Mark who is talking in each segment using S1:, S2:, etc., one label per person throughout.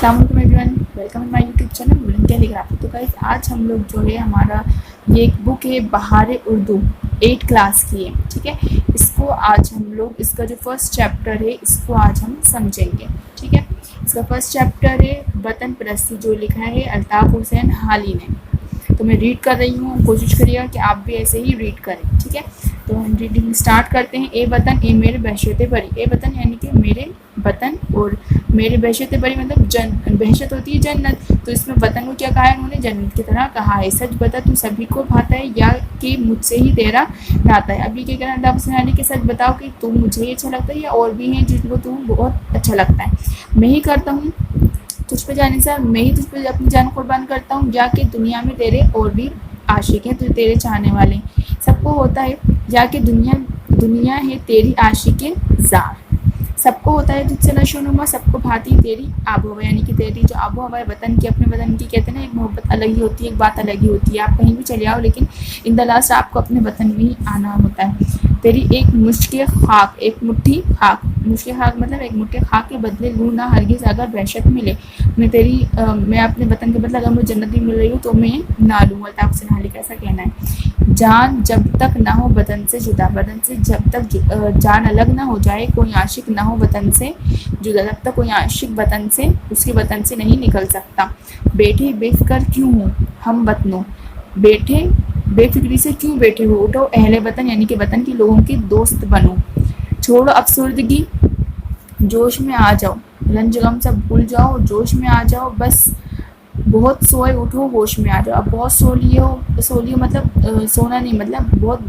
S1: अस्सलाम वालेकुम everyone, welcome in my YouTube channel बुलंद कैलीग्राफी। तो गाइस आज हम लोग जो है हमारा ये एक बुक है बहार उर्दू 8 क्लास की है, ठीक है। इसको आज हम लोग इसका जो फर्स्ट चैप्टर है इसको आज हम समझेंगे, ठीक है। इसका फर्स्ट चैप्टर है वतन परस्ती, जो लिखा है अल्ताफ़ हुसैन हाली ने। तो मैं रीड कर रही हूँ, कोशिश करिएगा कि आप भी ऐसे ही रीड करें, ठीक है। तो हम रीडिंग स्टार्ट करते हैं। ए वतन ए मेरे बहशत बरी। ए वतन यानी कि मेरे वतन, और मेरे बहशत बरी मतलब बहशत होती है जन्नत। तो इसमें वतन को क्या कहा है उन्होंने? जन्नत की तरह कहा है। सच बता तू सभी को भाता है या कि मुझसे ही तेरा नाता है। अभी क्या कहना अल्ताफ़ हुसैन हाली कि सच बताओ कि तू मुझे ही अच्छा लगता है या और भी हैं जिनको तू बहुत अच्छा लगता है। मैं ही करता हूँ तुझ पे जाने से, मैं ही तुझ पे अपनी जान कुर्बान करता हूँ, या कि दुनिया में तेरे और भी आशिक हैं, तो तेरे चाहने वाले सबको होता है, या कि दुनिया है तेरी आशिक ज़ार। सबको होता है तुझसे नशोनुमा, सबको भाती तेरी आबो हवा, यानी कि तेरी जो आबो हवा है वतन की, अपने वतन की कहते हैं ना, एक मोहब्बत अलग ही होती है, एक बात अलग ही होती है। आप कहीं भी चले आओ लेकिन इन द लास्ट आपको अपने वतन में ही आना होता है। तेरी एक मुश्किल खाक, एक मुट्ठी खाक, मुश्किल खाक मतलब एक मुट्ठी खाक के बदले लूँ ना हरगिज़ अगर वहशत मिले। मैं अपने वतन के बदले अगर मुझे जन्नत भी मिल रही हूँ तो मैं ना लूँगा। अल्ताफ़ हुसैन हाली का ऐसा कहना है। जान जब तक ना हो बदन से जुदा, बदन से जब तक जान अलग ना हो जाए, कोई आशिक ना हो वतन से जुदा, जब तक कोई आशिक वतन से उसके वतन से नहीं निकल सकता। बैठे बेफिक्र क्यों हो हम वतनों, बैठे बेफिक्री से क्यों बैठे हो, उठो अहले वतन यानी कि वतन के लोगों के दोस्त बनो। छोड़ो अफसरदगी जोश में आ जाओ, रंज गम सब भूल जाओ, जोश में आ जाओ। बस बहुत सोए उठो होश में आ जाओ। अब बहुत सो लिए मतलब सोना नहीं, मतलब बहुत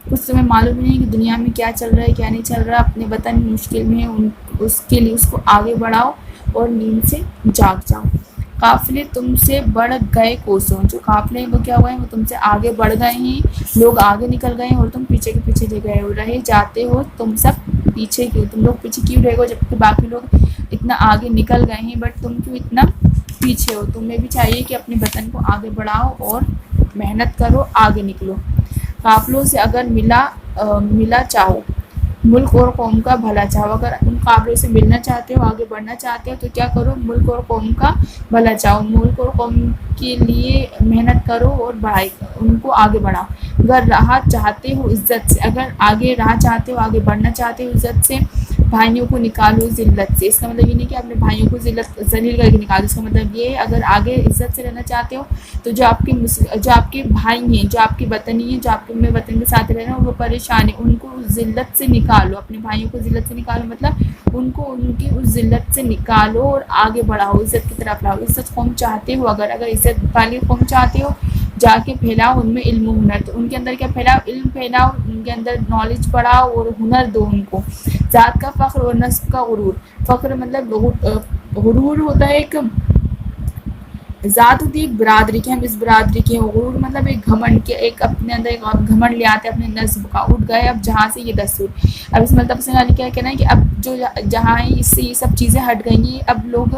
S1: कुछ तुम्हें मालूम ही नहीं कि दुनिया में क्या चल रहा है क्या नहीं चल रहा। अपने वतन मुश्किल में है, उसके लिए उसको आगे बढ़ाओ और नींद से जाग जाओ। काफिले तुमसे बढ़ गए कोसों, जो काफिले हैं वो क्या हुआ है, वो तुमसे आगे बढ़ गए हैं, लोग आगे निकल गए हैं और तुम पीछे के पीछे ले गए हो। रहे जाते हो तुम सब पीछे क्यों, तुम लोग पीछे क्यों रह गए जबकि बाकी लोग इतना आगे निकल गए हैं, बट तुम क्यों इतना पीछे हो। तुम्हें भी चाहिए कि अपने वतन को आगे बढ़ाओ और मेहनत करो, आगे निकलो। काफिलों से अगर मिला चाहो, मुल्क और कौम का भला चाहो। अगर उन काफिलों से मिलना चाहते हो, आगे बढ़ना चाहते हो तो क्या करो, मुल्क और कौम का भला चाहो, मुल्क और कौम के लिए मेहनत करो और बढ़ाई उनको आगे बढ़ाओ। अगर राह चाहते हो इज्जत से, अगर आगे राह चाहते हो, आगे बढ़ना चाहते हो इज्जत से, भाइयों को निकालो जिल्लत से। इसका मतलब ये नहीं कि अपने भाइयों को जलील करके निकालो, इसका मतलब ये अगर आगे इज्जत से रहना चाहते हो तो जो आपके भाई हैं, जो आपके वतनी हैं, जो आपके में वतन के साथ रहना वो परेशान है, उनको जिल्लत से निकालो। अपने भाइयों को जिल्लत से निकालो मतलब उनको उनकी उस जिल्लत से निकालो और आगे बढ़ाओ, इज्जत की तरफ लाओ। इज्जत कौम चाहते हो, अगर इज्जत वाली कौम चाहते हो, जाके फैलाओ उनमें इल्म हुनर। तो उनके अंदर क्या फैलाओ, इल्म फैलाओ, उनके अंदर नॉलेज बढ़ाओ और हुनर दो उनको। ज़ात का फ़ख्र और नस्ब का गुरूर, फ़ख्र मतलब गुरूर होता है, एक ज़ात होती है एक बरादरी की, हम इस बरादरी के हैं। गुरूर मतलब एक घमंड के, एक अपने अंदर एक घमंड ले आते हैं अपने नस्ब का, उठ गए अब जहाँ से ये दस्तूर। अब इसमें अल्ताफ़ हुसैन हाली क्या कहना है कि अब जो जहाँ है इससे ये सब चीज़ें हट गई हैं, अब लोग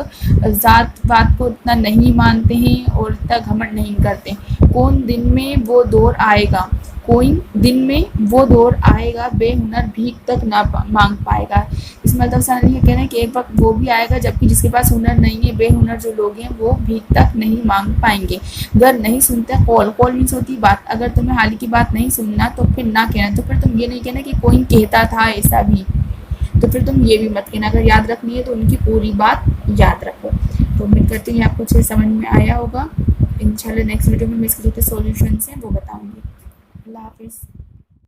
S1: ज़ात वात को इतना नहीं मानते हैं और इतना घमंड नहीं करते। कोई दिन में वो दौर आएगा बेहुनर भीख तक ना मांग पाएगा। इसमें अल्ताफ़ हुसैन हाली कहना है कि एक वक्त वो भी आएगा जबकि जिसके पास हुनर नहीं है, बेहुनर जो लोग हैं वो भीख तक नहीं मांग पाएंगे। अगर नहीं सुनते कॉल मीन्स होती बात, अगर तुम्हें हाली की बात नहीं सुनना तो फिर ना कहना। तो फिर तुम ये नहीं कहना कि कोई कहता था ऐसा भी, तो फिर तुम ये भी मत कहना। अगर याद रखनी है तो उनकी पूरी बात याद रखो। तो उम्मीद करती हूँ आपको अच्छे समझ में आया होगा। इंशाल्लाह नेक्स्ट वीडियो में मैं इसके जो सॉल्यूशंस हैं वो बताऊँगी। अल्लाह हाफिज़।